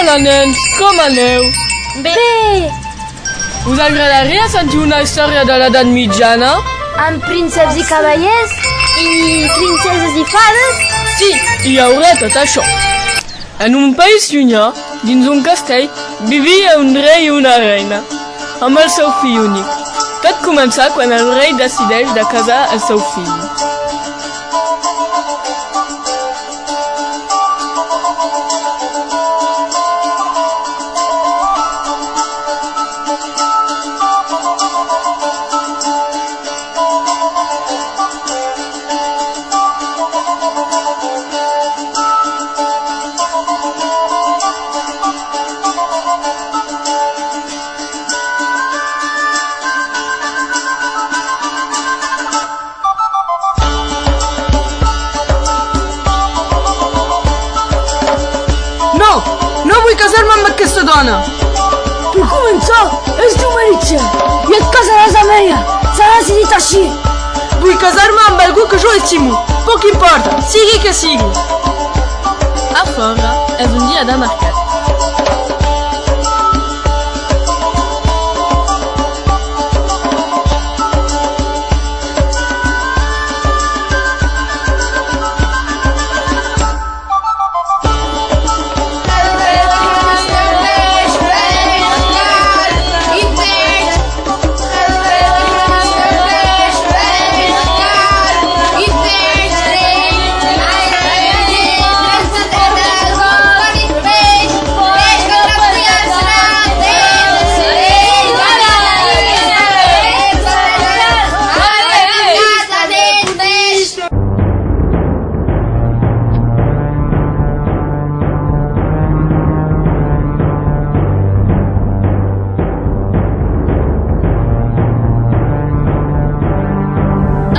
Hola, nens, com aneu? Bé! Us agradaria sentir una història de l'edat mitjana? Amb prínceps i cavallers? I princeses i fades? Sí, hi haurà tot això. En un país llunyà, dins un castell, vivia un rei i una reina, amb el seu fill únic. Tot comença quan el rei decideix de casar el seu fill. No vull casar-me amb aquesta dona! Per començar, és tu, Meritxell, i et casaràs amb ella. S'ha decidit així. Vull casar-me amb algú que jo estimo. Poc importa, sigui que sigui. A fora és un dia de mercat.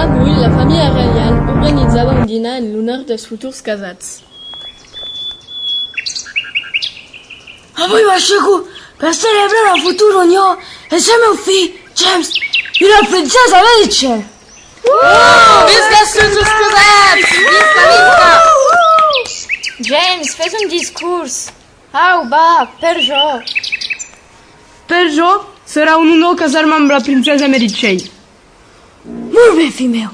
Avui, la família reial organitzava un dinar en l'honor dels futurs casats. Avui m'aixeco per celebrar la futura unió entre el meu fill, James, i la princesa Meritxell. Visca els futurs casats! Visca! James, fes un discurs. Au, va, per jo. Per jo serà un honor casar-me amb la princesa Meritxell. Molt bé, fill meu.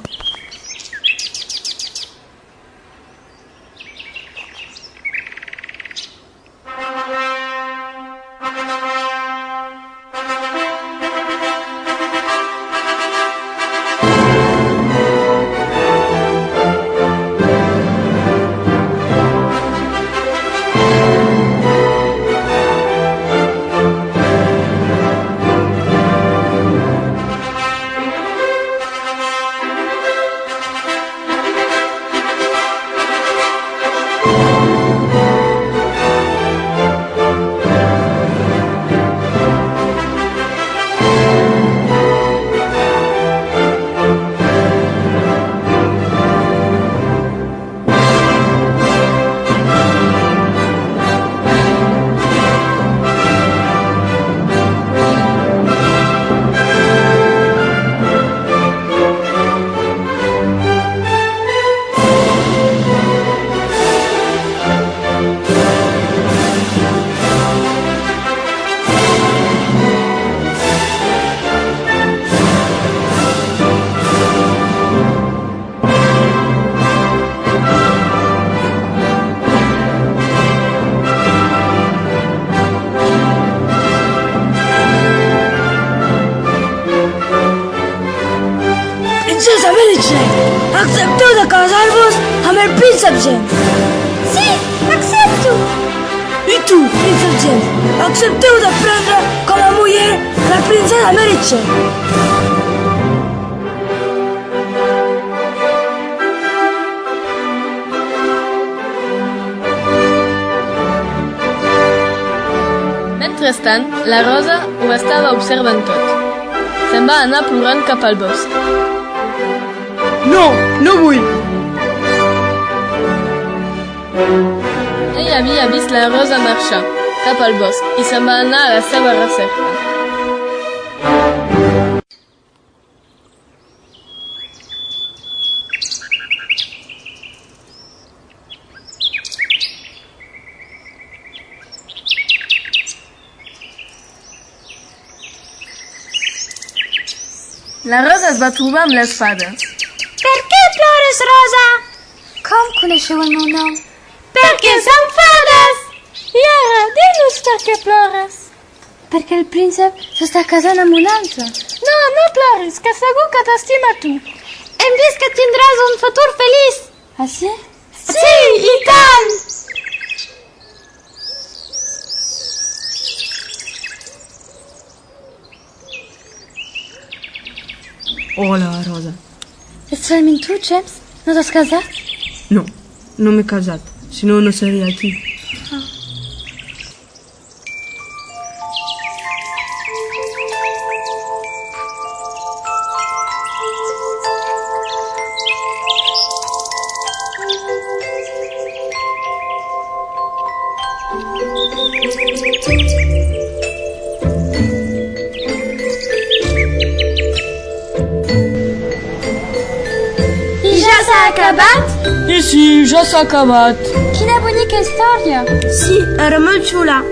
Princesa Meritxell, accepteu de casar-vos amb el príncep James. Sí, accepto. I tu, príncep James, accepteu de prendre com a muller la princesa Meritxell. Mentrestant, la Rosa ho estava observant tot. Se'n va anar plorant cap al bosc. No vull. Ell havia vist la Rosa marxar cap al bosc i se'n va anar a la seva recerca. La Rosa es va trobar amb les fades. Per què plores, Rosa? Com coneixeu el meu nom? Perquè som fades! I ara, di-nos per què plores. Perquè el príncep s'està casant amb un altre. No, no ploris, que segur que t'estima tu. Hem vist que tindràs un futur feliç. Ah, sí? Sí, i tant! Hola, Rosa. Ets solament tu, James? No t'has casat? No, no m'he casat. Si no, no seria aquí. I ja s'ha acabat? I sí, ja s'ha acabat. Quina bonica història! Sí, era molt xula.